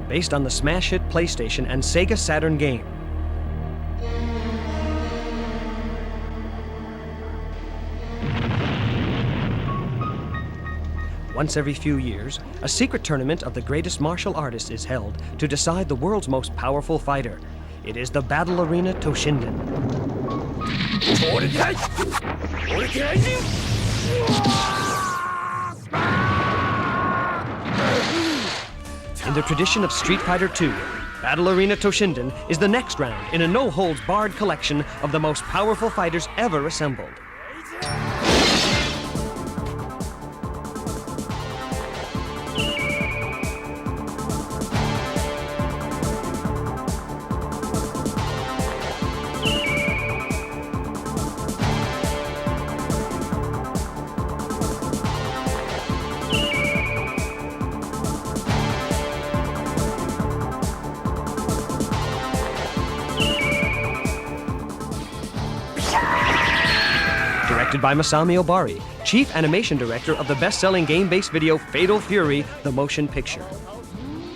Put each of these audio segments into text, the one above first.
based on the smash hit PlayStation and Sega Saturn game. Once every few years, a secret tournament of the greatest martial artists is held to decide the world's most powerful fighter. It is the Battle Arena Toshinden. In the tradition of Street Fighter II, Battle Arena Toshinden is the next round in a no-holds-barred collection of the most powerful fighters ever assembled. Directed by Masami Obari, chief animation director of the best-selling game-based video Fatal Fury, the motion picture.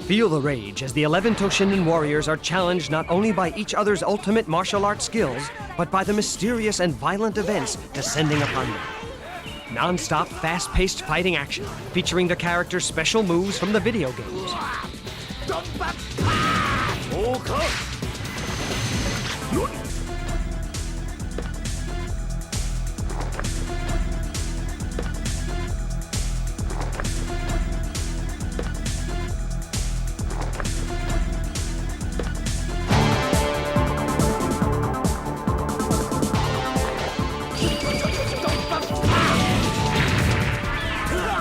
Feel the rage as the 11 Toshinden warriors are challenged not only by each other's ultimate martial arts skills, but by the mysterious and violent events descending upon them. Non-stop, fast-paced fighting action, featuring the characters' special moves from the video games.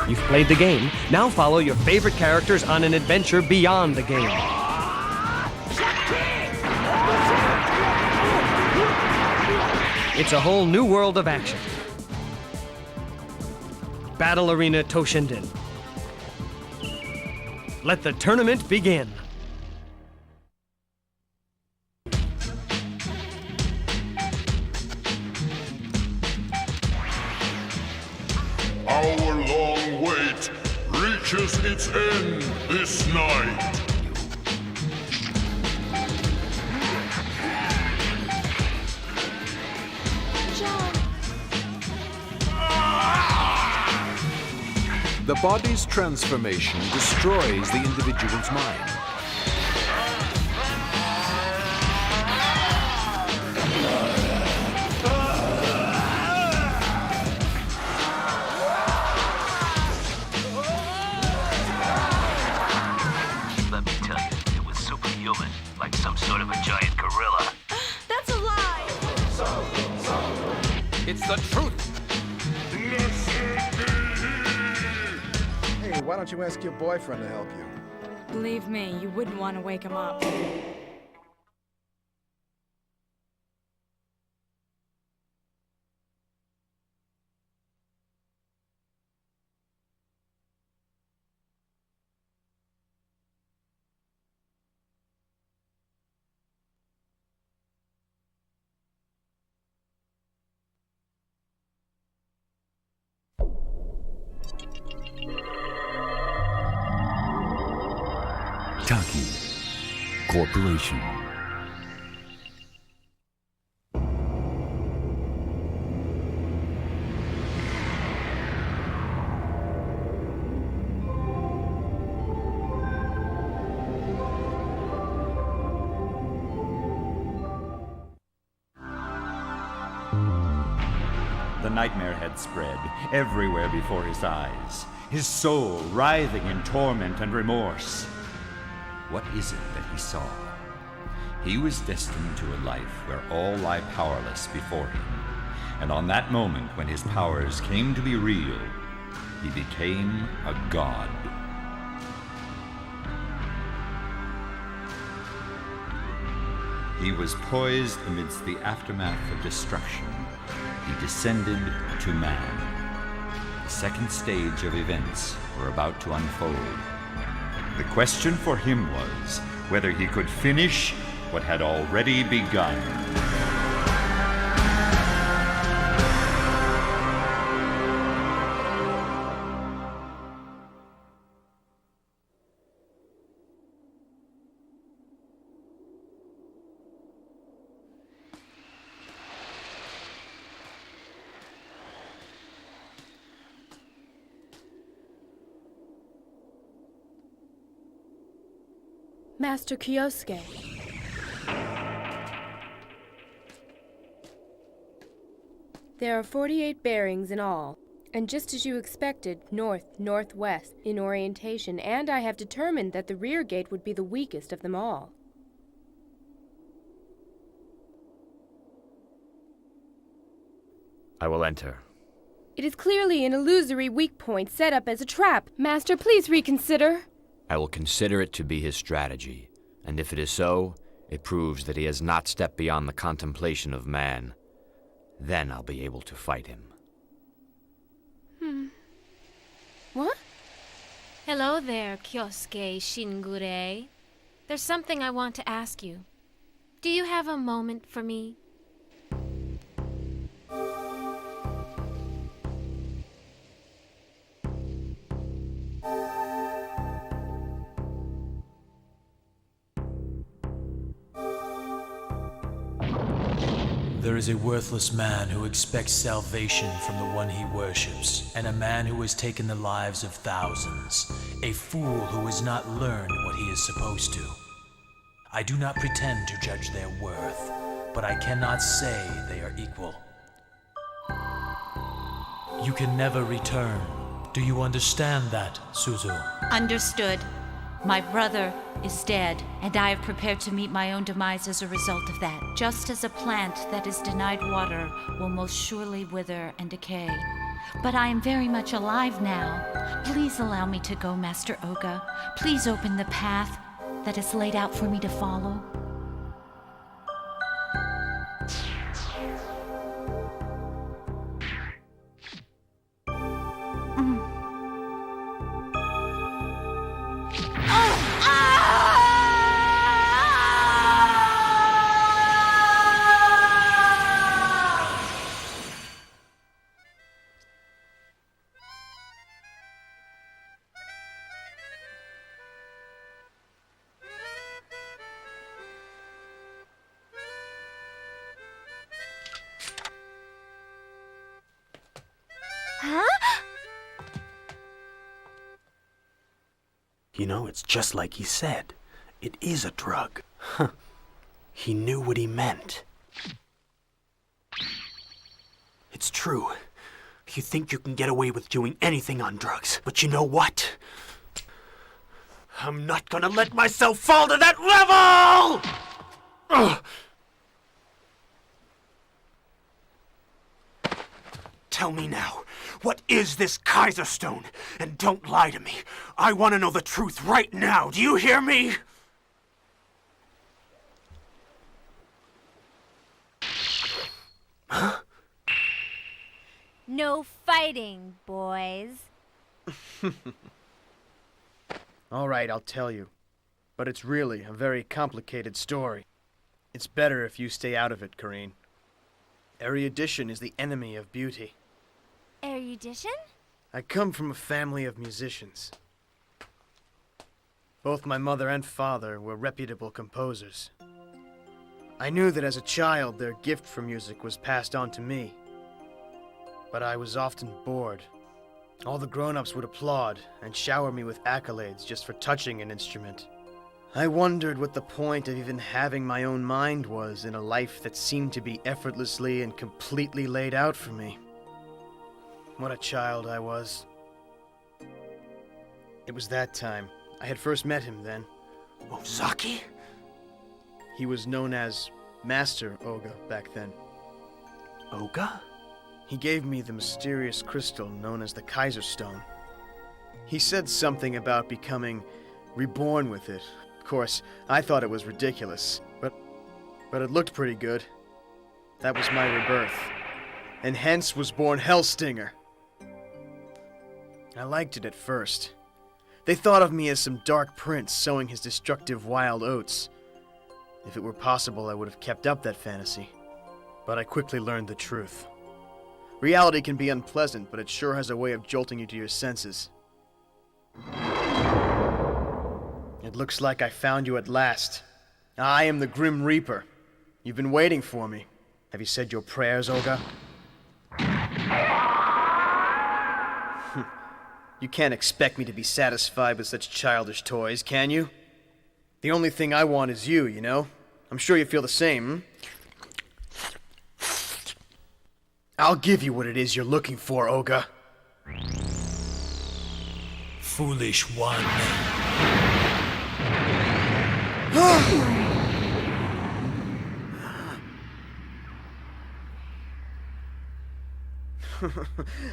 You've played the game, now follow your favorite characters on an adventure beyond the game. It's a whole new world of action. Battle Arena Toshinden. Let the tournament begin. Our long wait reaches its end this night. The body's transformation destroys the individual's mind. Let me tell you, it was superhuman, like some sort of a giant gorilla. That's a lie! It's the truth! Hey, why don't you ask your boyfriend to help you? Believe me, you wouldn't want to wake him up. Taki Corporation. The nightmare had spread everywhere before his eyes, his soul writhing in torment and remorse. What is it that he saw? He was destined to a life where all lie powerless before him, and on that moment when his powers came to be real, he became a god. He was poised amidst the aftermath of destruction. He descended to man. The second stage of events were about to unfold. The question for him was whether he could finish what had already begun. Master Kyosuke. There are 48 bearings in all, and just as you expected, north-northwest in orientation, and I have determined that the rear gate would be the weakest of them all. I will enter. It is clearly an illusory weak point set up as a trap. Master, please reconsider. I will consider it to be his strategy, and if it is so, it proves that he has not stepped beyond the contemplation of man. Then I'll be able to fight him. What? Hello there, Kyosuke Shingure. There's something I want to ask you. Do you have a moment for me? There is a worthless man who expects salvation from the one he worships, and a man who has taken the lives of thousands, a fool who has not learned what he is supposed to. I do not pretend to judge their worth, but I cannot say they are equal. You can never return. Do you understand that, Suzu? Understood. My brother is dead, and I have prepared to meet my own demise as a result of that. Just as a plant that is denied water will most surely wither and decay. But I am very much alive now. Please allow me to go, Master Oga. Please open the path that is laid out for me to follow. You know, it's just like he said. It is a drug. Huh. He knew what he meant. It's true. You think you can get away with doing anything on drugs, but you know what? I'm not gonna let myself fall to that level! Ugh. Tell me now, what is this Caizer Stone? And don't lie to me. I want to know the truth right now. Do you hear me? Huh? No fighting, boys. All right, I'll tell you. But it's really a very complicated story. It's better if you stay out of it, Karine. Erudition is the enemy of beauty. Erudition? I come from a family of musicians. Both my mother and father were reputable composers. I knew that as a child their gift for music was passed on to me. But I was often bored. All the grown-ups would applaud and shower me with accolades just for touching an instrument. I wondered what the point of even having my own mind was in a life that seemed to be effortlessly and completely laid out for me. What a child I was. It was that time. I had first met him then. Ozaki? He was known as Master Oga back then. Oga? He gave me the mysterious crystal known as the Caizer Stone. He said something about becoming reborn with it. Of course, I thought it was ridiculous, but it looked pretty good. That was my rebirth. And hence was born Hellstinger. I liked it at first. They thought of me as some dark prince sowing his destructive wild oats. If it were possible, I would have kept up that fantasy. But I quickly learned the truth. Reality can be unpleasant, but it sure has a way of jolting you to your senses. It looks like I found you at last. I am the Grim Reaper. You've been waiting for me. Have you said your prayers, Oga? You can't expect me to be satisfied with such childish toys, can you? The only thing I want is you, you know? I'm sure you feel the same, I'll give you what it is you're looking for, Oga. Foolish one.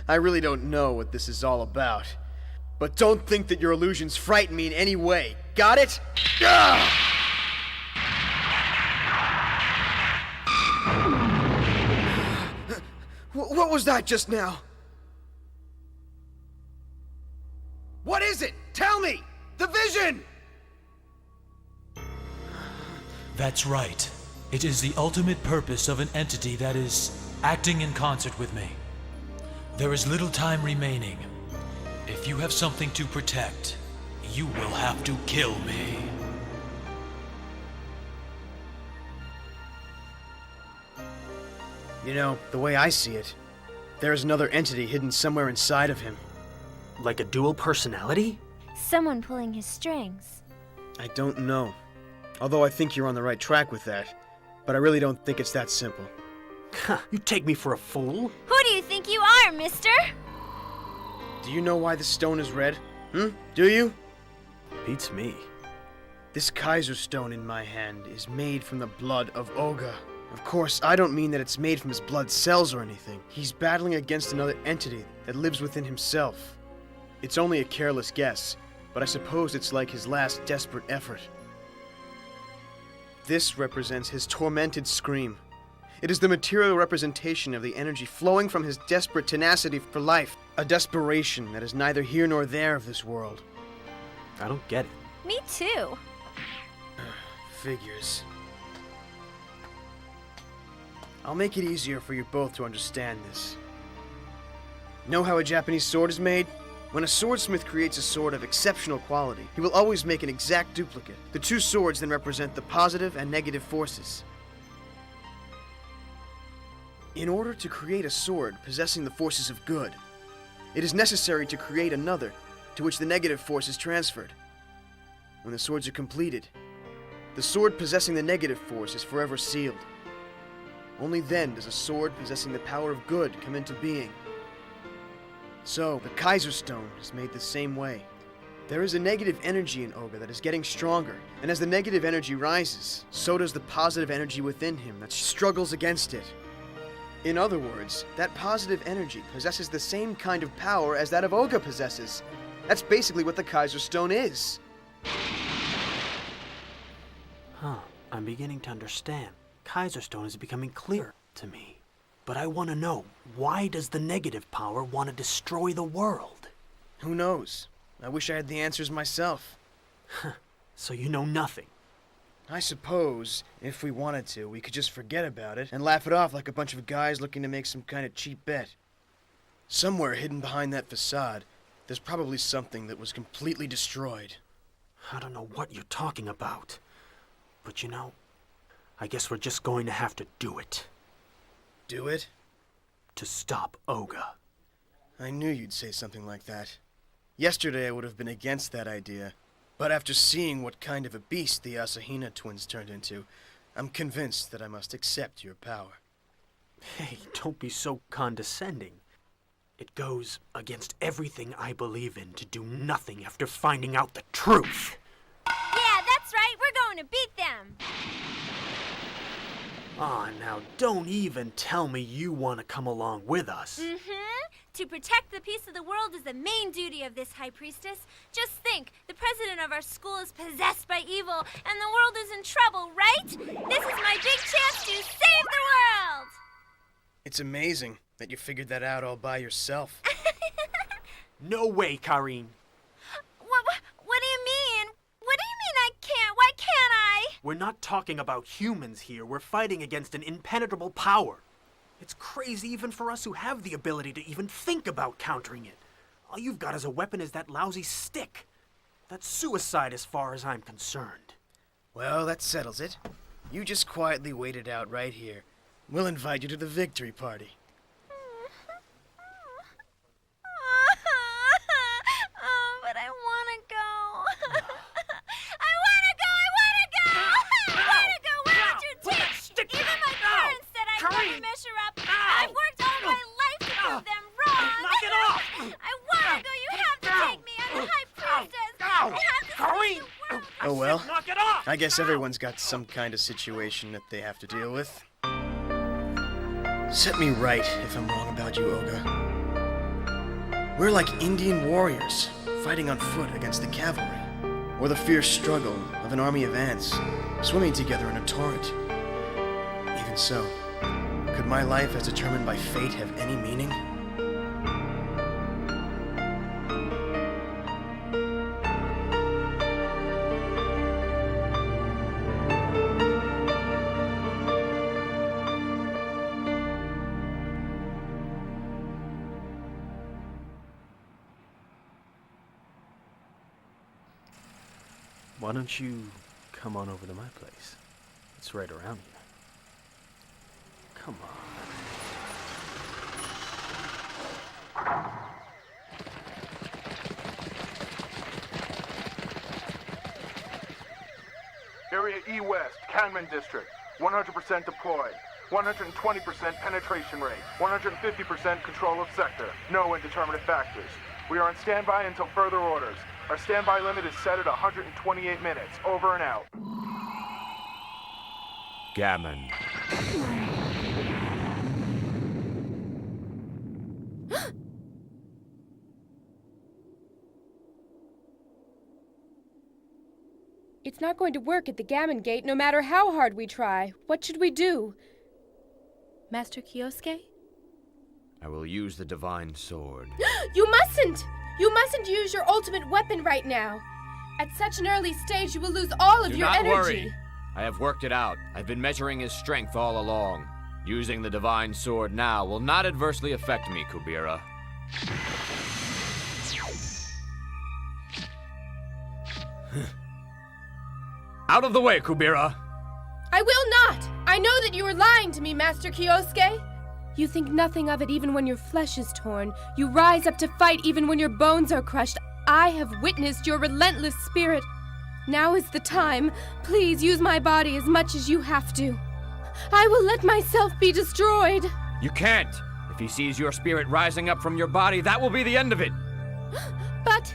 I really don't know what this is all about. But don't think that your illusions frighten me in any way. Got it? What was that just now? What is it? Tell me! The vision! That's right. It is the ultimate purpose of an entity that is acting in concert with me. There is little time remaining. If you have something to protect, you will have to kill me. You know, the way I see it, there is another entity hidden somewhere inside of him. Like a dual personality? Someone pulling his strings. I don't know. Although I think you're on the right track with that. But I really don't think it's that simple. You take me for a fool? Who do you think you are, mister? Do you know why the stone is red? Do you? Beats me. This Caizer Stone in my hand is made from the blood of Oga. Of course, I don't mean that it's made from his blood cells or anything. He's battling against another entity that lives within himself. It's only a careless guess, but I suppose it's like his last desperate effort. This represents his tormented scream. It is the material representation of the energy flowing from his desperate tenacity for life. A desperation that is neither here nor there of this world. I don't get it. Me too. Figures. I'll make it easier for you both to understand this. Know how a Japanese sword is made? When a swordsmith creates a sword of exceptional quality, he will always make an exact duplicate. The two swords then represent the positive and negative forces. In order to create a sword possessing the forces of good, it is necessary to create another to which the negative force is transferred. When the swords are completed, the sword possessing the negative force is forever sealed. Only then does a sword possessing the power of good come into being. So, the Caizer Stone is made the same way. There is a negative energy in Oga that is getting stronger, and as the negative energy rises, so does the positive energy within him that struggles against it. In other words, that positive energy possesses the same kind of power as that of Oga possesses. That's basically what the Caizer Stone is. I'm beginning to understand. Caizer Stone is becoming clear to me. But I want to know, why does the negative power want to destroy the world? Who knows? I wish I had the answers myself. So you know nothing? I suppose, if we wanted to, we could just forget about it and laugh it off like a bunch of guys looking to make some kind of cheap bet. Somewhere hidden behind that facade, there's probably something that was completely destroyed. I don't know what you're talking about. But you know, I guess we're just going to have to do it. Do it? To stop Oga. I knew you'd say something like that. Yesterday I would have been against that idea, but after seeing what kind of a beast the Asahina twins turned into, I'm convinced that I must accept your power. Hey, don't be so condescending. It goes against everything I believe in to do nothing after finding out the truth. Yeah, that's right. We're going to beat them. Aw, now don't even tell me you want to come along with us. To protect the peace of the world is the main duty of this High Priestess. Just think, the president of our school is possessed by evil, and the world is in trouble, right? This is my big chance to save the world! It's amazing that you figured that out all by yourself. No way, Karine. What do you mean? What do you mean I can't? Why can't I? We're not talking about humans here. We're fighting against an impenetrable power. It's crazy even for us who have the ability to even think about countering it. All you've got as a weapon is that lousy stick. That's suicide as far as I'm concerned. Well, that settles it. You just quietly wait it out right here. We'll invite you to the victory party. But I want to go. I want to go! I Well, I guess everyone's got some kind of situation that they have to deal with. Set me right if I'm wrong about you, Oga. We're like Indian warriors, fighting on foot against the cavalry, or the fierce struggle of an army of ants, swimming together in a torrent. Even so, could my life as determined by fate have any meaning? Why don't you come on over to my place? It's right around here. Come on. Area E West, Kanman District. 100% deployed. 120% penetration rate. 150% control of sector. No indeterminate factors. We are on standby until further orders. Our standby limit is set at 128 minutes. Over and out. Gammon. It's not going to work at the Gammon Gate no matter how hard we try. What should we do? Master Kyosuke? I will use the divine sword. You mustn't! You mustn't use your ultimate weapon right now. At such an early stage, you will lose all of your energy. Do not worry. I have worked it out. I've been measuring his strength all along. Using the divine sword now will not adversely affect me, Kubira. Out of the way, Kubira! I will not! I know that you are lying to me, Master Kyosuke! You think nothing of it even when your flesh is torn. You rise up to fight even when your bones are crushed. I have witnessed your relentless spirit. Now is the time. Please use my body as much as you have to. I will let myself be destroyed. You can't! If he sees your spirit rising up from your body, that will be the end of it! But...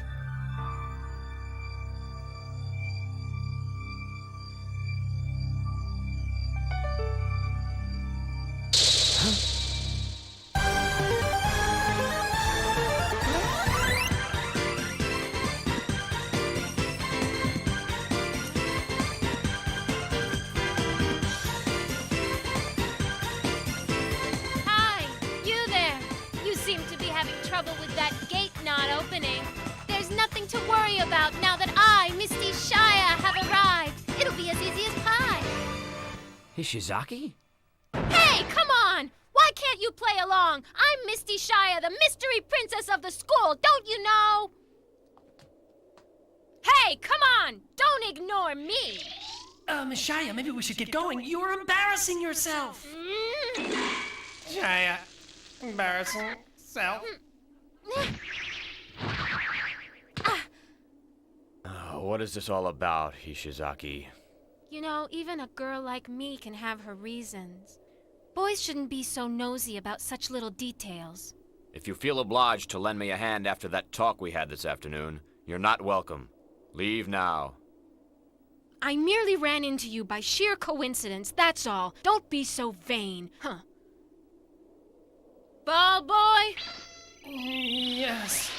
about now that I, Misty Shia, have arrived. It'll be as easy as pie. Ishizaki? Hey, come on! Why can't you play along? I'm Misty Shia, the mystery princess of the school, don't you know? Hey, come on! Don't ignore me! Miss Shia, maybe we should get going. You're embarrassing yourself. Shia, embarrassing self. What is this all about, Ishizaki? You know, even a girl like me can have her reasons. Boys shouldn't be so nosy about such little details. If you feel obliged to lend me a hand after that talk we had this afternoon, you're not welcome. Leave now. I merely ran into you by sheer coincidence, that's all. Don't be so vain, huh? Ball boy? Yes.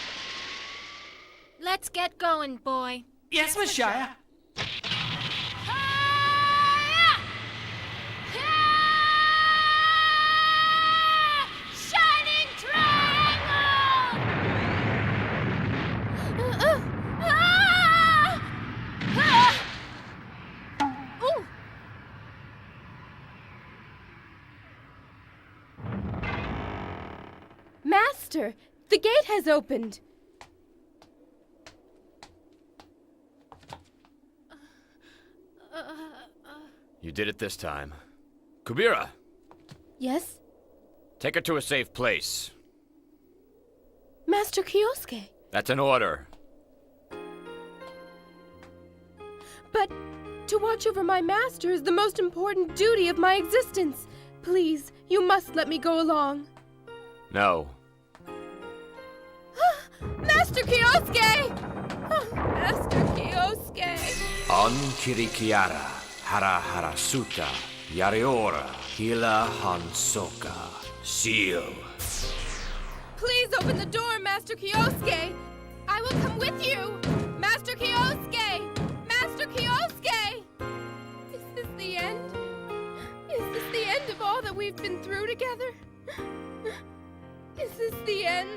Let's get going, boy. Yes, Miss Shia. Shining triangle! Ooh. Master, the gate has opened. You did it this time. Kubira! Yes? Take her to a safe place. Master Kyosuke. That's an order. But to watch over my master is the most important duty of my existence. Please, you must let me go along. No. Master Kyosuke! Master Kyosuke! On Kirikiara, Hara Harasuta, Yariora, Hila Hansoka, Seal. Please open the door, Master Kyosuke! I will come with you! Master Kyosuke! Master Kyosuke! Is this the end? Is this the end of all that we've been through together? Is this the end?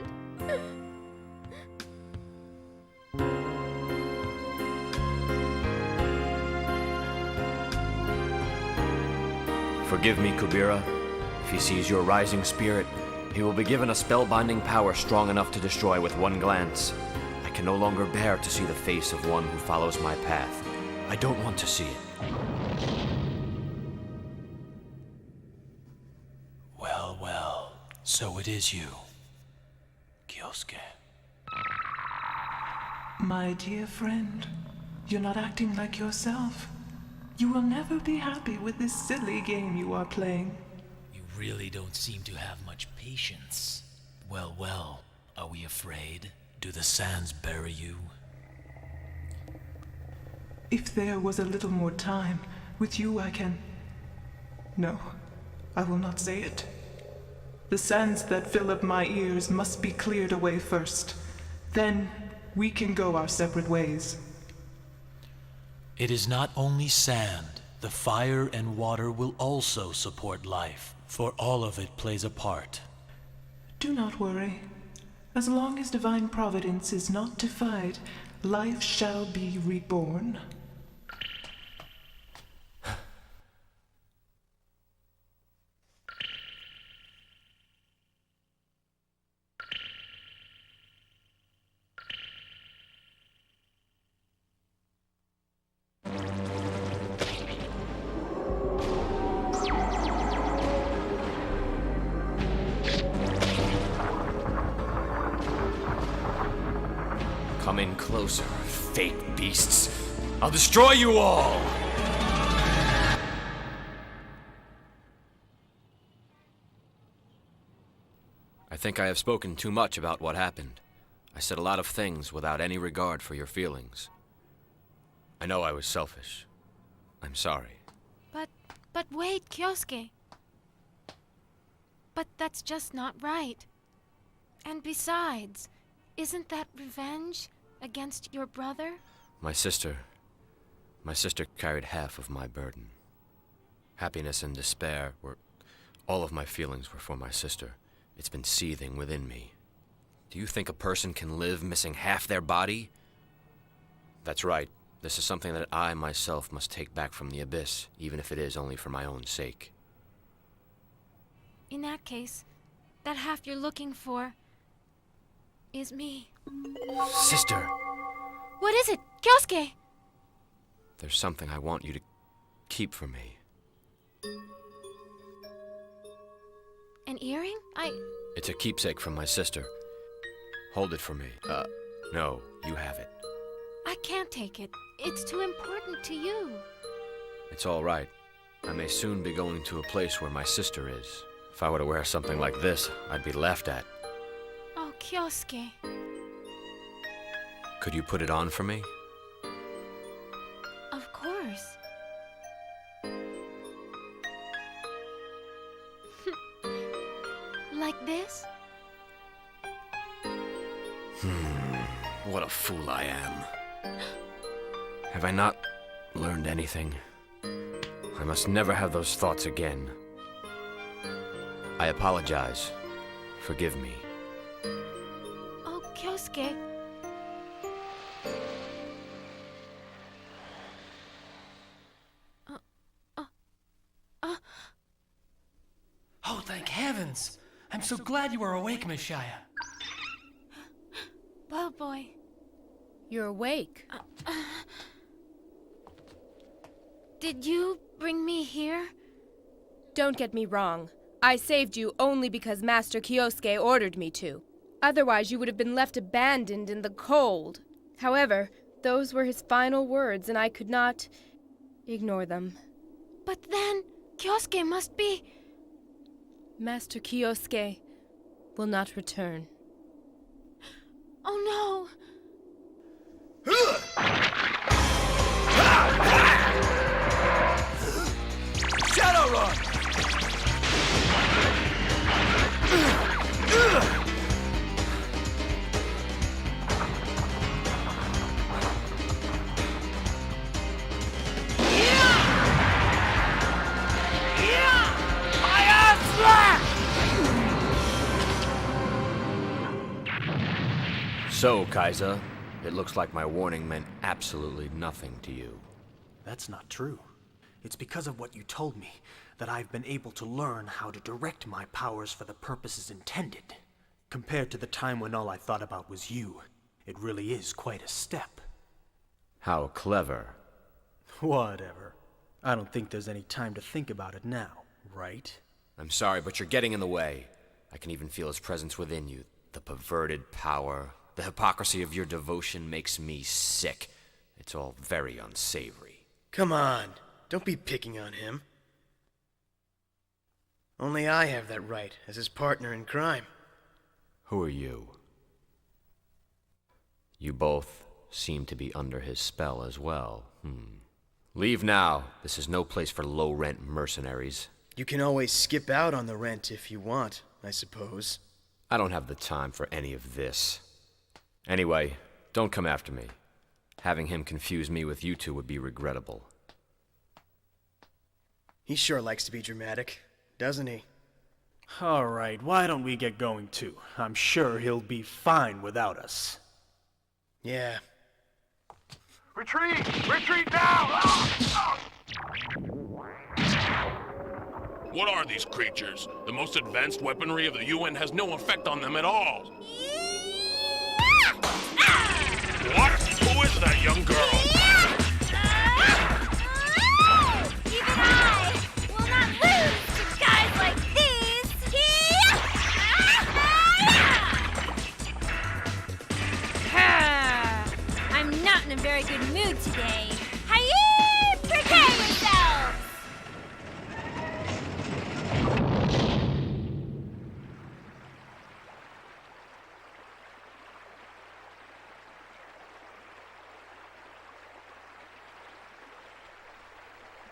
Forgive me, Kubira. If he sees your rising spirit, he will be given a spellbinding power strong enough to destroy with one glance. I can no longer bear to see the face of one who follows my path. I don't want to see it. Well, well. So it is you, Kyosuke. My dear friend, you're not acting like yourself. You will never be happy with this silly game you are playing. You really don't seem to have much patience. Well, well, are we afraid? Do the sands bury you? If there was a little more time, with you I can... No, I will not say it. The sands that fill up my ears must be cleared away first. Then we can go our separate ways. It is not only sand. The fire and water will also support life, for all of it plays a part. Do not worry. As long as divine providence is not defied, life shall be reborn. Come in closer, fake beasts. I'll destroy you all! I think I have spoken too much about what happened. I said a lot of things without any regard for your feelings. I know I was selfish. I'm sorry. But wait, Kyosuke. But that's just not right. And besides, isn't that revenge against your brother? My sister carried half of my burden. Happiness and despair all of my feelings were for my sister. It's been seething within me. Do you think a person can live missing half their body? That's right. This is something that I myself must take back from the abyss, even if it is only for my own sake. In that case, that half you're looking for is me. Sister! What is it, Kyosuke? There's something I want you to keep from me. An earring? It's a keepsake from my sister. Hold it for me. No, you have it. I can't take it. It's too important to you. It's all right. I may soon be going to a place where my sister is. If I were to wear something like this, I'd be laughed at. Oh, Kyosuke. Could you put it on for me? Of course. Like this? What a fool I am. Have I not learned anything? I must never have those thoughts again. I apologize. Forgive me. Oh, Kyosuke. Oh, thank heavens! I'm so glad you are awake, Miss Shia. Well, boy. You're awake. Did you bring me here? Don't get me wrong. I saved you only because Master Kyosuke ordered me to. Otherwise, you would have been left abandoned in the cold. However, those were his final words, and I could not ignore them. But then, Kyosuke must be... Master Kyosuke will not return. Oh no! Shadowrun! So, Kaiza, it looks like my warning meant absolutely nothing to you. That's not true. It's because of what you told me that I've been able to learn how to direct my powers for the purposes intended. Compared to the time when all I thought about was you, it really is quite a step. How clever. Whatever. I don't think there's any time to think about it now, right? I'm sorry, but you're getting in the way. I can even feel his presence within you. The perverted power, the hypocrisy of your devotion makes me sick. It's all very unsavory. Come on, don't be picking on him. Only I have that right, as his partner in crime. Who are you? You both seem to be under his spell as well. Leave now. This is no place for low-rent mercenaries. You can always skip out on the rent if you want, I suppose. I don't have the time for any of this. Anyway, don't come after me. Having him confuse me with you two would be regrettable. He sure likes to be dramatic, doesn't he? All right, why don't we get going too? I'm sure he'll be fine without us. Yeah. Retreat! Retreat now! What are these creatures? The most advanced weaponry of the UN has no effect on them at all. What? Who is that young girl? Even I will not lose to guys like these! I'm not in a very good mood today. Hi-yee! Prepare yourselves!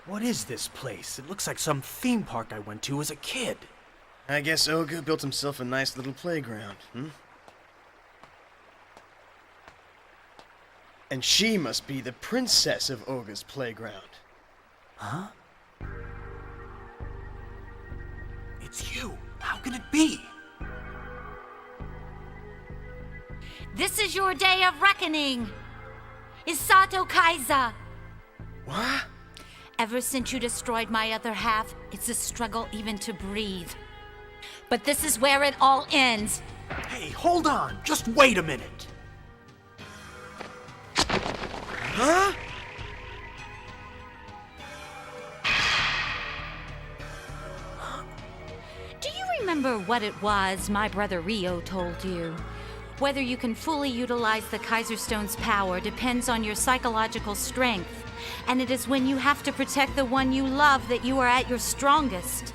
What is this place? It looks like some theme park I went to as a kid. I guess Oga built himself a nice little playground, And she must be the princess of Oga's playground. Huh? It's you. How can it be? This is your day of reckoning. Isato Kaiza. What? Ever since you destroyed my other half, it's a struggle even to breathe. But this is where it all ends. Hey, hold on. Just wait a minute. Huh? Do you remember what it was my brother Rio told you? Whether you can fully utilize the Caizer Stone's power depends on your psychological strength. And it is when you have to protect the one you love that you are at your strongest.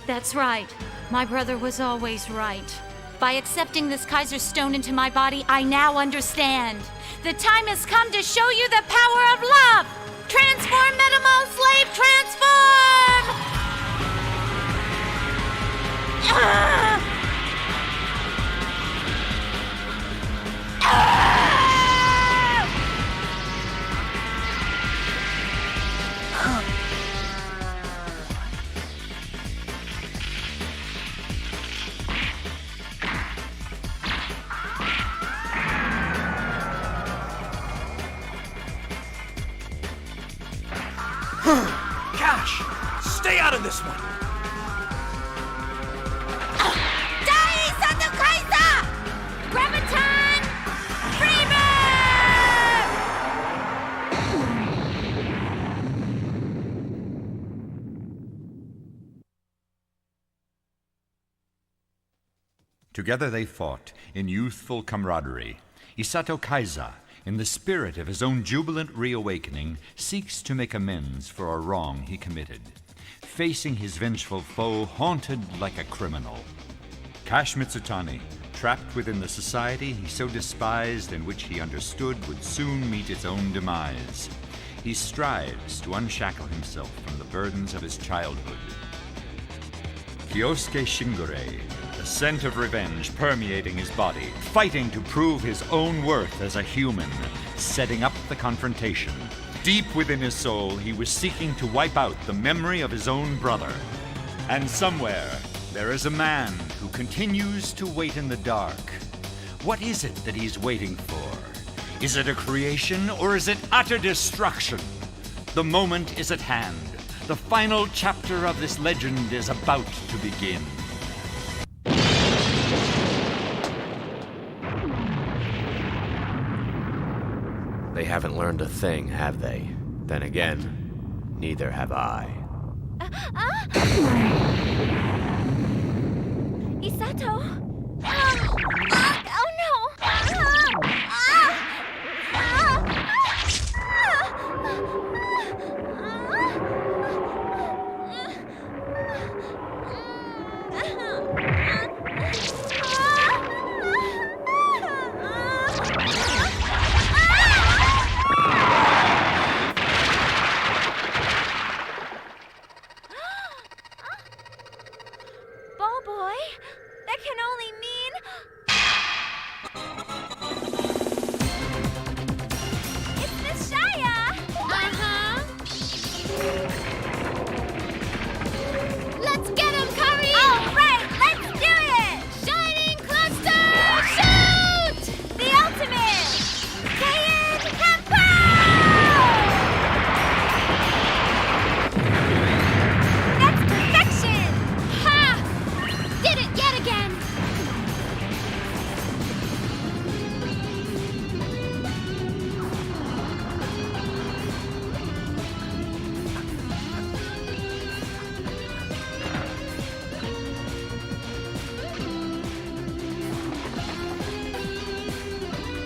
That's right. My brother was always right. By accepting this Caizer Stone into my body, I now understand. The time has come to show you the power of love! Transform, Metamo Slave, transform! Kash, stay out of this one. Isato Kaiza! Graviton! Freebird! Together they fought in youthful camaraderie. Isato Kaiza, in the spirit of his own jubilant reawakening, seeks to make amends for a wrong he committed, facing his vengeful foe haunted like a criminal. Kash Mitsutani, trapped within the society he so despised and which he understood would soon meet its own demise. he strives to unshackle himself from the burdens of his childhood. Kyosuke Shingure, the scent of revenge permeating his body, fighting to prove his own worth as a human, setting up the confrontation. Deep within his soul, he was seeking to wipe out the memory of his own brother. And somewhere, there is a man who continues to wait in the dark. What is it that he's waiting for? Is it a creation, or is it utter destruction? The moment is at hand. The final chapter of this legend is about to begin. They haven't learned a thing, have they? Then again, neither have I. Isato? Oh no! Ball boy? That can only mean... It's Miss Shaya! Let's get him, Curry! All right, let's do it! Shining cluster, shoot! The ultimate! Kayan Kampo! That's perfection! Ha! Did it yet again!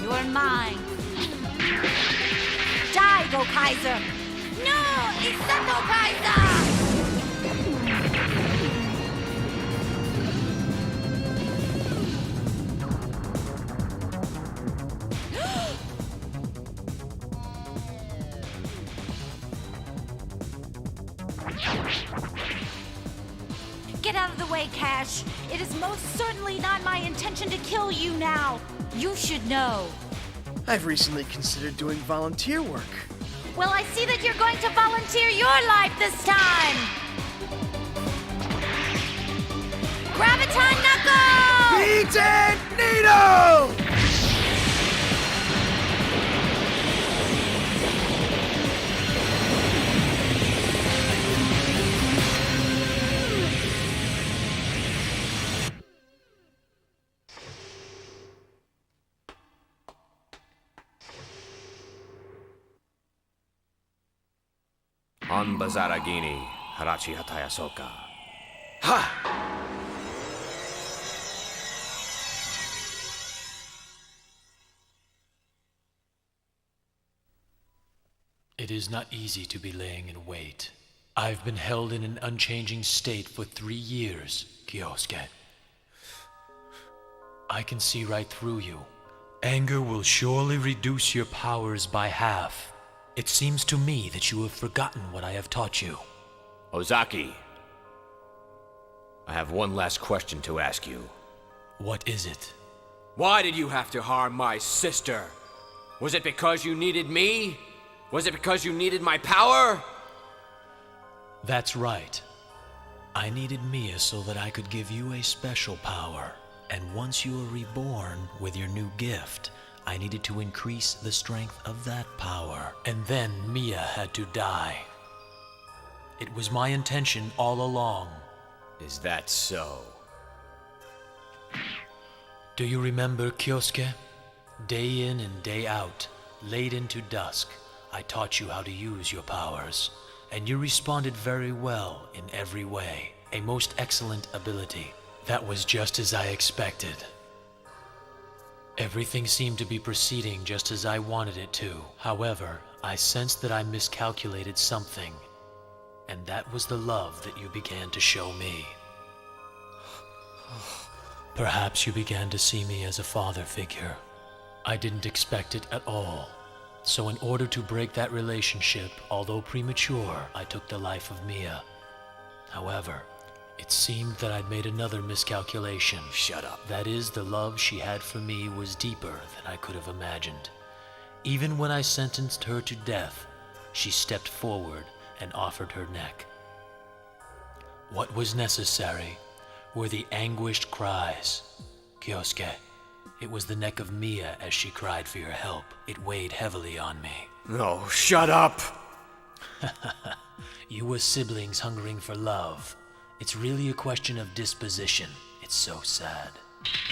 You're mine. Die, Gowcaizer! No! Isato Kaiza! Get out of the way, Kash. It is most certainly not my intention to kill you now. You should know. I've recently considered doing volunteer work. Well, I see that you're going to volunteer your life this time. Graviton Knuckle! Beaten Needle! Hanbazaragini, Harachi Hatayasoka. Ha! It is not easy to be laying in wait. I've been held in an unchanging state for 3 years, Kyosuke. I can see right through you. Anger will surely reduce your powers by half. It seems to me that you have forgotten what I have taught you. Ozaki, I have one last question to ask you. What is it? Why did you have to harm my sister? Was it because you needed me? Was it because you needed my power? That's right. I needed Mia so that I could give you a special power. And once you are reborn with your new gift, I needed to increase the strength of that power. And then Mia had to die. It was my intention all along. Is that so? Do you remember, Kyosuke? Day in and day out, late into dusk, I taught you how to use your powers. And you responded very well in every way. A most excellent ability. That was just as I expected. Everything seemed to be proceeding just as I wanted it to. However, I sensed that I miscalculated something. And that was the love that you began to show me. Perhaps you began to see me as a father figure. I didn't expect it at all. So in order to break that relationship, although premature, I took the life of Mia. However, it seemed that I'd made another miscalculation. Shut up. That is, the love she had for me was deeper than I could have imagined. Even when I sentenced her to death, she stepped forward and offered her neck. What was necessary were the anguished cries. Kyosuke, it was the neck of Mia as she cried for your help. It weighed heavily on me. No, shut up! You were siblings hungering for love. It's really a question of disposition. It's so sad.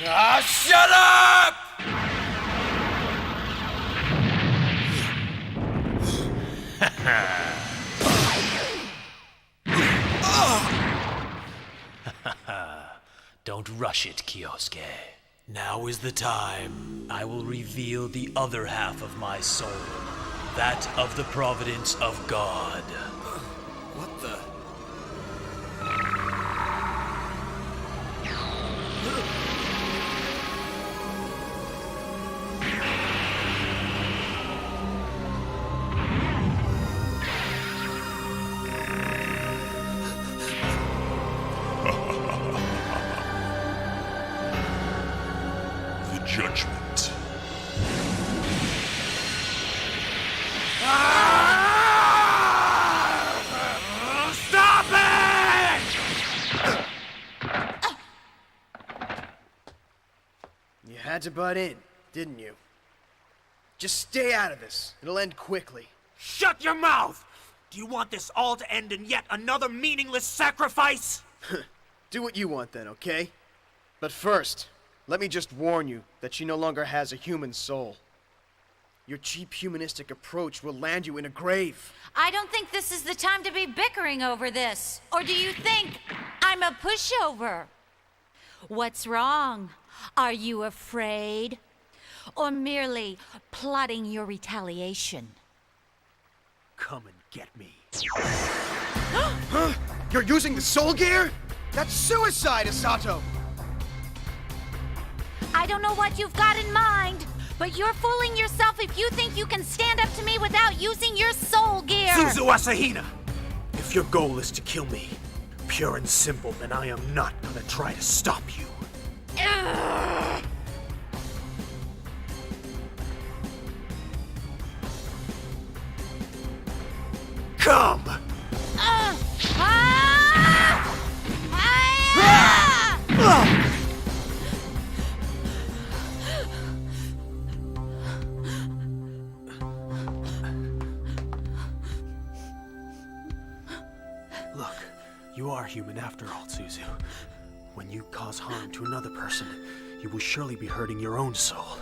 Ah, shut up! Don't rush it, Kyosuke. Now is the time. I will reveal the other half of my soul, that of the providence of God. What the? Judgment. Stop it! You had to butt in, didn't you? Just stay out of this. It'll end quickly. Shut your mouth! Do you want this all to end in yet another meaningless sacrifice? Do what you want then, okay? But first, let me just warn you that she no longer has a human soul. Your cheap humanistic approach will land you in a grave. I don't think this is the time to be bickering over this. Or do you think I'm a pushover? What's wrong? Are you afraid? Or merely plotting your retaliation? Come and get me. Huh? You're using the soul gear? That's suicide, Isato! I don't know what you've got in mind, but you're fooling yourself if you think you can stand up to me without using your soul gear! Suzu Asahina! If your goal is to kill me, pure and simple, then I am not gonna try to stop you. Come! Look, you are human after all, Suzu. When you cause harm to another person, you will surely be hurting your own soul.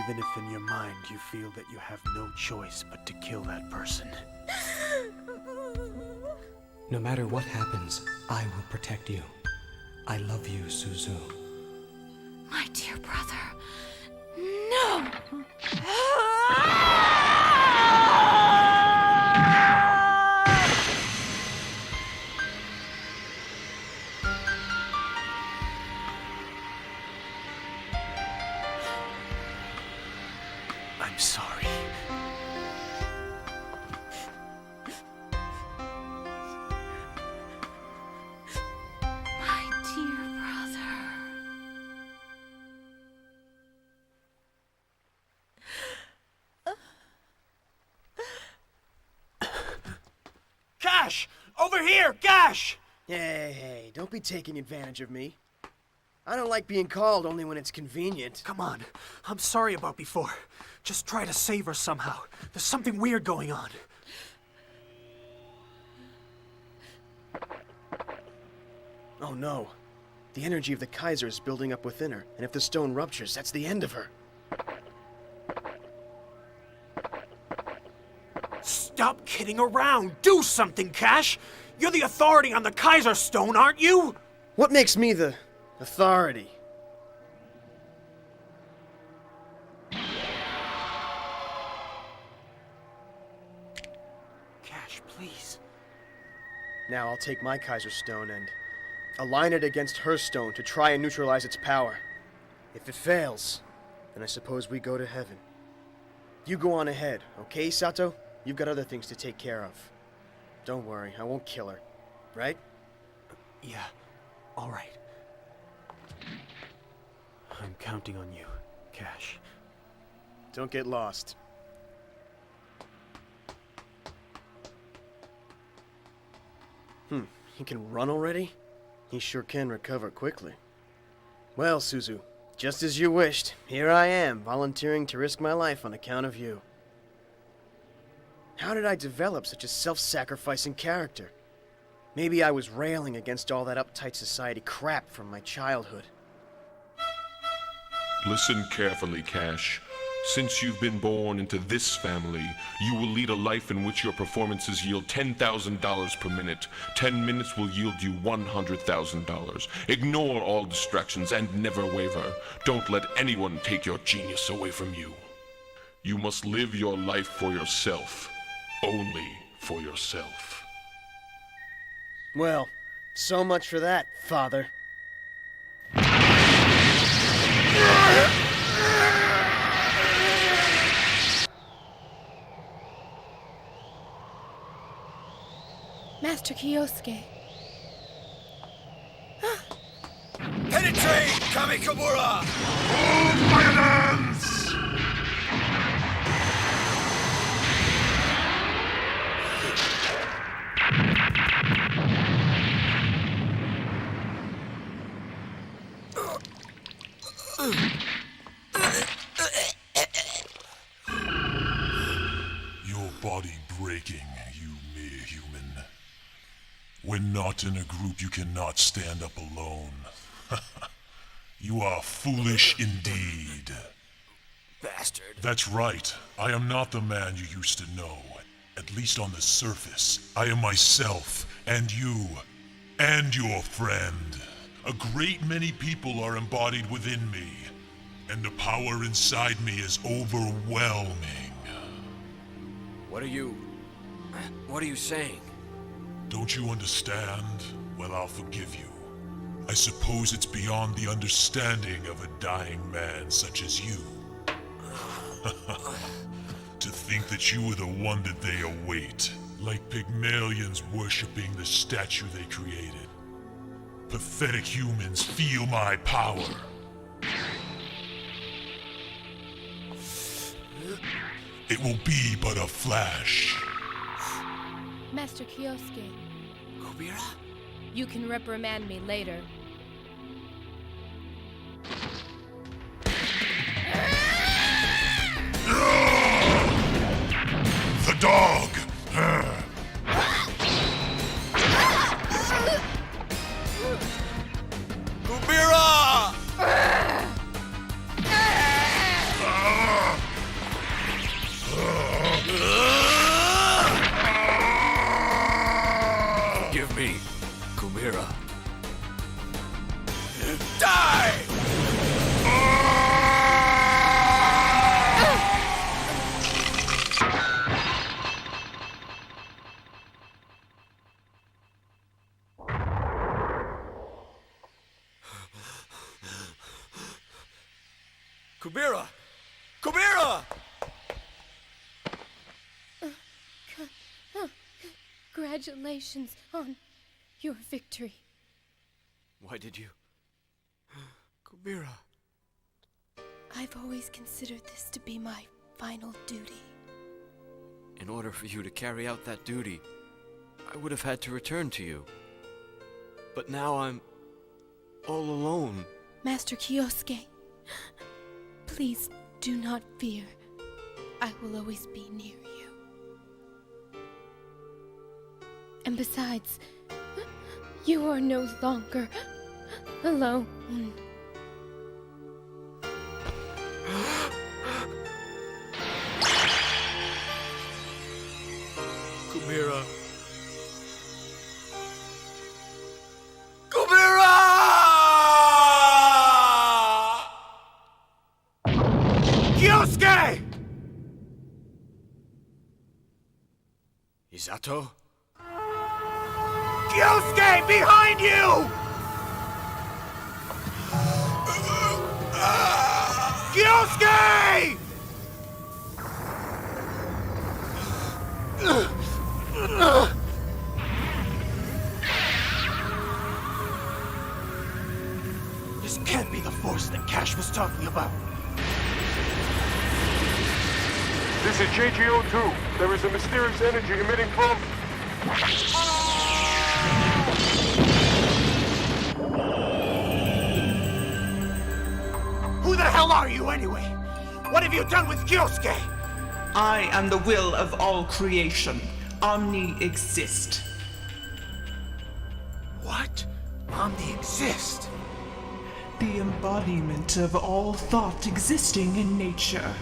Even if in your mind you feel that you have no choice but to kill that person. No matter what happens, I will protect you. I love you, Suzu. My dear brother, no! I'm sorry. My dear brother. Kash! Over here, Kash! Hey, don't be taking advantage of me. I don't like being called only when it's convenient. Come on, I'm sorry about before. Just try to save her somehow. There's something weird going on. Oh no. The energy of the Caizer is building up within her, and if the stone ruptures, that's the end of her. Stop kidding around! Do something, Kash! You're the authority on the Caizer Stone, aren't you? What makes me the authority? Kash, please. Now I'll take my Caizer Stone and align it against her stone to try and neutralize its power. If it fails, then I suppose we go to heaven. You go on ahead, okay, Sato? You've got other things to take care of. Don't worry, I won't kill her. Right? Yeah, all right. I'm counting on you, Kash. Don't get lost. He can run already? He sure can recover quickly. Well, Suzu, just as you wished, here I am, volunteering to risk my life on account of you. How did I develop such a self-sacrificing character? Maybe I was railing against all that uptight society crap from my childhood. Listen carefully, Kash. Since you've been born into this family, you will lead a life in which your performances yield $10,000 per minute. 10 minutes will yield you $100,000. Ignore all distractions and never waver. Don't let anyone take your genius away from you. You must live your life for yourself. Only for yourself. Well, so much for that, Father. Master Kyosuke. Penetrate, Kamikabura! Hold violence! Your body breaking, you mere human. When not in a group, you cannot stand up alone. You are foolish indeed. Bastard. That's right. I am not the man you used to know. At least on the surface. I am myself, and you, and your friend. A great many people are embodied within me, and the power inside me is overwhelming. What are you saying? Don't you understand? Well, I'll forgive you. I suppose it's beyond the understanding of a dying man such as you. To think that you are the one that they await, like Pygmalions worshipping the statue they created. Pathetic humans, feel my power. It will be but a flash. Master Kyosuke. Kobira? You can reprimand me later. The dog! Kubira! Forgive me, Kumira. Die! Kubira! Kubira! Congratulations on your victory. Why did you? Kumira. I've always considered this to be my final duty. In order for you to carry out that duty, I would have had to return to you. But now I'm all alone. Master Kyosuke, please do not fear. I will always be near you. And besides, you are no longer alone. Kumira. Kumira! Kyosuke! Isato? Kyosuke, behind you! Kyosuke! Kyosuke! This can't be the force that Kash was talking about. This is JGO2. There is a mysterious energy emitting from... Who the hell are you anyway? What have you done with Kyosuke? I am the will of all creation. Omni Exist. What? Omni Exist? The embodiment of all thought existing in nature.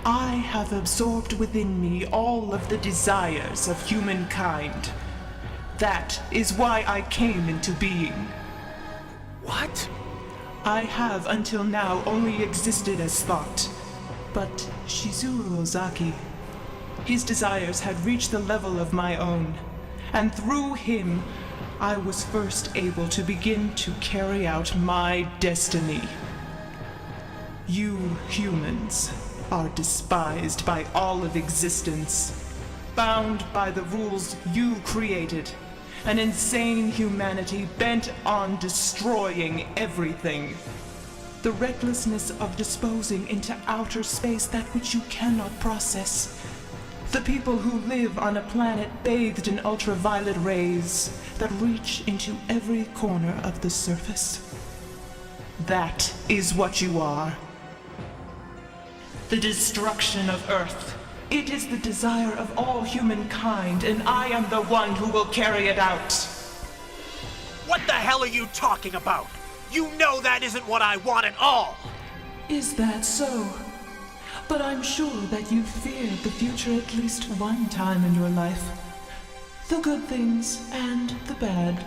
I have absorbed within me all of the desires of humankind. That is why I came into being. What? I have until now only existed as thought. But Shizuru Ozaki, his desires had reached the level of my own, and through him, I was first able to begin to carry out my destiny. You humans are despised by all of existence, bound by the rules you created, an insane humanity bent on destroying everything. The recklessness of disposing into outer space that which you cannot process. The people who live on a planet bathed in ultraviolet rays that reach into every corner of the surface. That is what you are. The destruction of Earth. It is the desire of all humankind, and I am the one who will carry it out. What the hell are you talking about? You know that isn't what I want at all! Is that so? But I'm sure that you've feared the future at least one time in your life. The good things and the bad.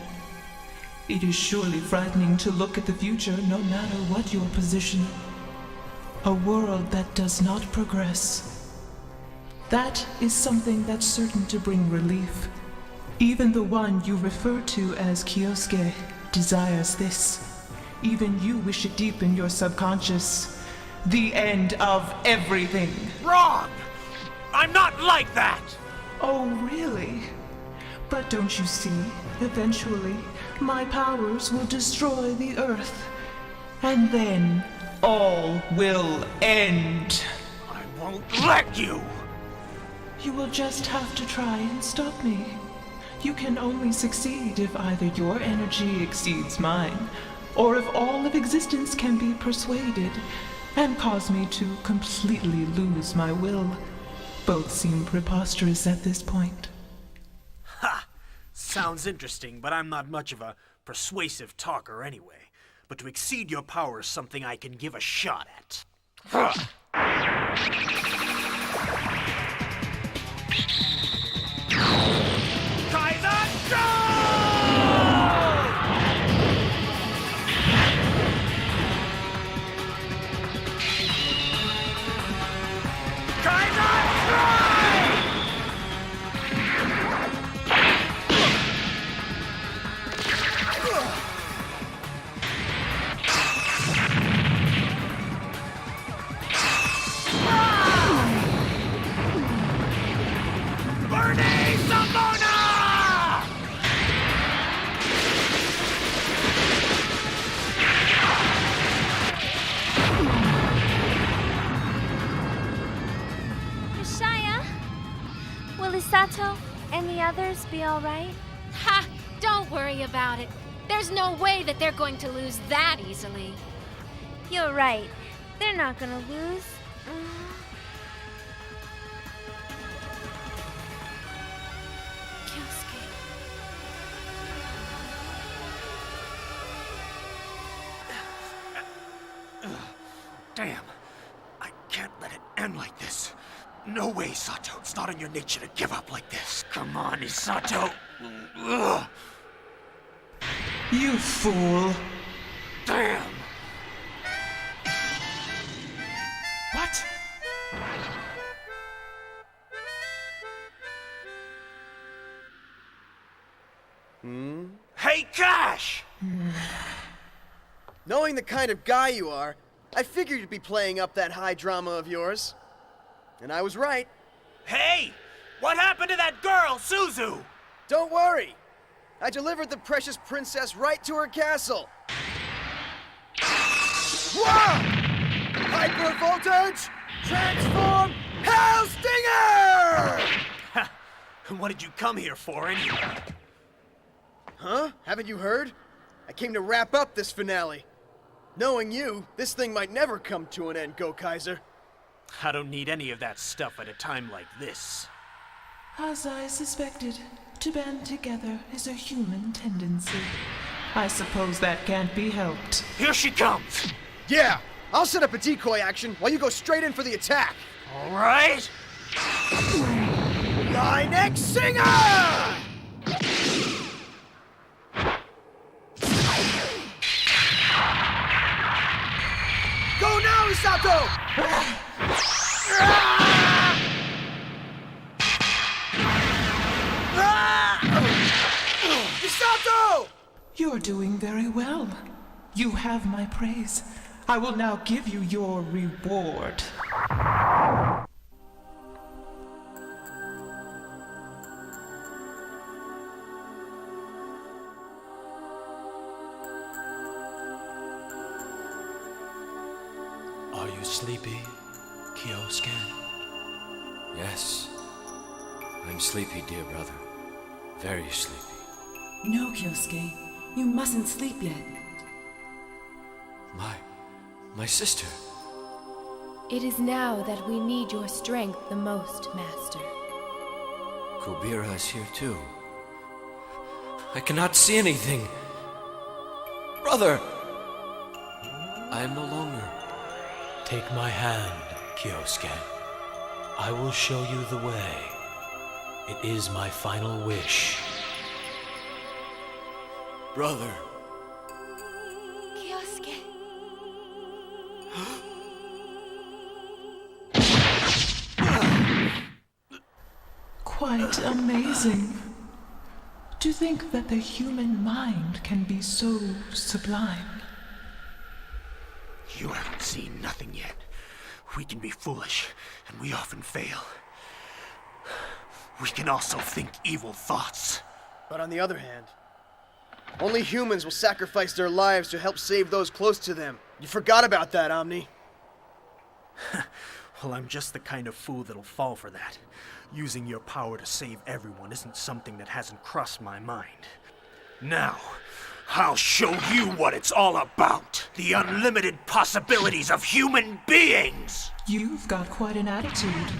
It is surely frightening to look at the future no matter what your position. A world that does not progress. That is something that's certain to bring relief. Even the one you refer to as Kyosuke desires this. Even you wish it deep in your subconscious. The end of everything. Wrong! I'm not like that! Oh, really? But don't you see, eventually, my powers will destroy the Earth. And then, all will end. I won't let you! You will just have to try and stop me. You can only succeed if either your energy exceeds mine, or if all of existence can be persuaded and cause me to completely lose my will. Both seem preposterous at this point. Ha! Sounds interesting, but I'm not much of a persuasive talker anyway. But to exceed your power is something I can give a shot at. Caizer Stone! Caizer Stone! Will Isato and the others be all right? Ha! Don't worry about it. There's no way that they're going to lose that easily. You're right. They're not gonna lose. Damn. I can't let it end like this. No way, Isato. It's not in your nature to give up like this. Come on, Isato. Ugh. You fool. Damn. What? Hey, Kash! Knowing the kind of guy you are, I figured you'd be playing up that high drama of yours. And I was right. Hey! What happened to that girl, Suzu? Don't worry. I delivered the precious princess right to her castle. Whoa! Hyper voltage! Transform Hellstinger! What did you come here for, anyway? Huh? Haven't you heard? I came to wrap up this finale. Knowing you, this thing might never come to an end, Gowcaizer. I don't need any of that stuff at a time like this. As I suspected, to band together is a human tendency. I suppose that can't be helped. Here she comes! Yeah, I'll set up a decoy action while you go straight in for the attack. All right. Line X Singer! Go now, Isato! Isato! You're doing very well. You have my praise. I will now give you your reward. Are you sleepy, Kyosuke? Yes. I'm sleepy, dear brother. Very sleepy. No, Kyosuke. You mustn't sleep yet. My sister. It is now that we need your strength the most, Master. Kobira is here too. I cannot see anything. Brother! I am no longer. Take my hand, Kyosuke. I will show you the way. It is my final wish. Brother. Kyosuke. Quite amazing. To think that the human mind can be so sublime. You haven't seen nothing yet. We can be foolish, and we often fail. We can also think evil thoughts. But on the other hand, only humans will sacrifice their lives to help save those close to them. You forgot about that, Omni. Well, I'm just the kind of fool that'll fall for that. Using your power to save everyone isn't something that hasn't crossed my mind. Now, I'll show you what it's all about. The unlimited possibilities of human beings! You've got quite an attitude.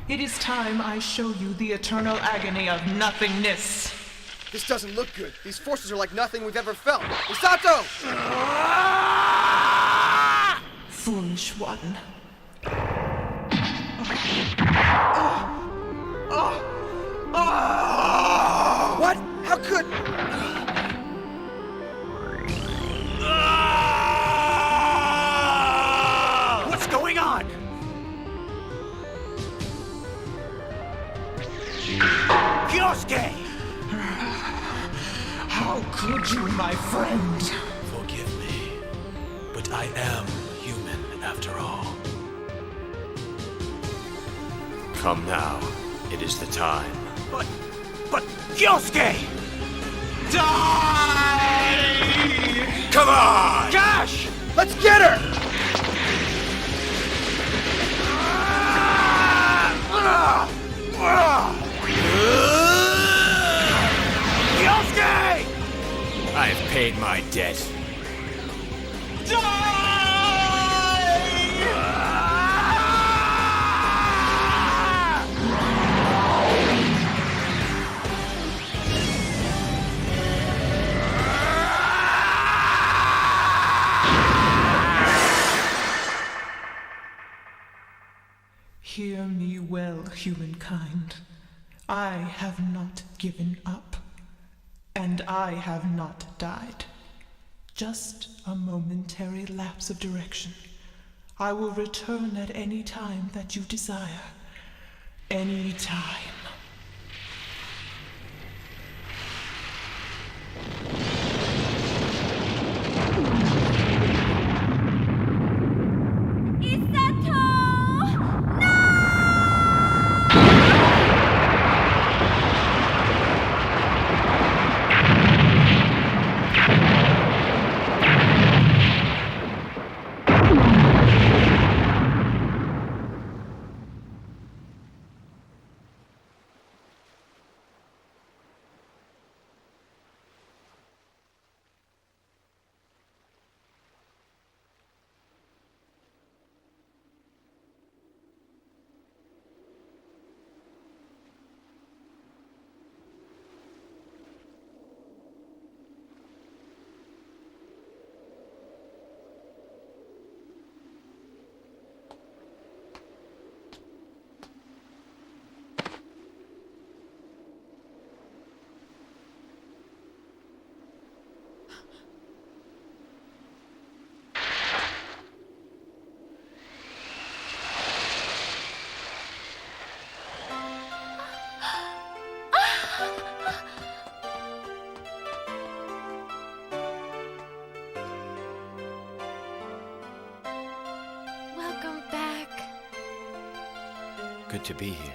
It is time I show you the eternal agony of nothingness. This doesn't look good. These forces are like nothing we've ever felt. Isato! Foolish one. What? How could... What's going on? Kyosuke! How could you, my friend? Forgive me, but I am human after all. Come now. It is the time. But Kyosuke! Die! Come on! Kash! Let's get her! Kyosuke! I have paid my debt. Hear me well, humankind. I have not given up, and I have not died. Just a momentary lapse of direction. I will return at any time that you desire. Any time. Good to be here.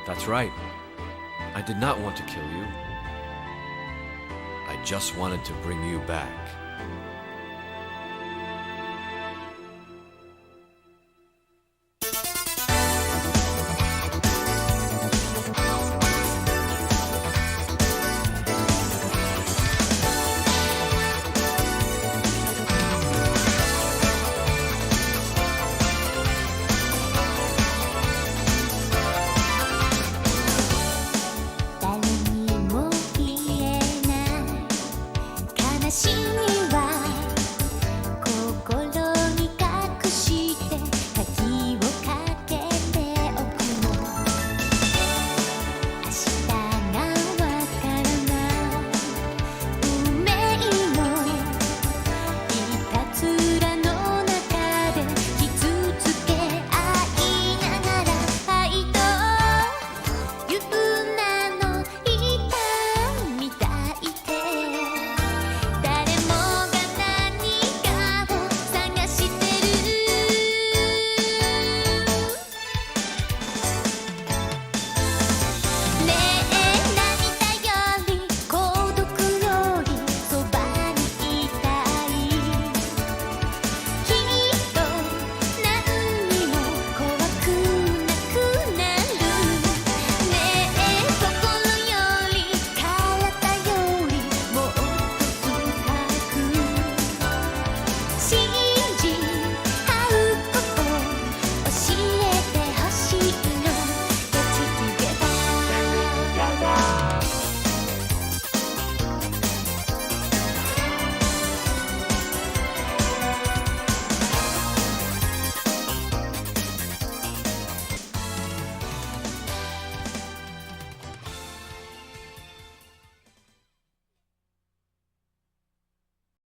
That's right. I did not want to kill you. I just wanted to bring you back. "誰にも言えない悲しい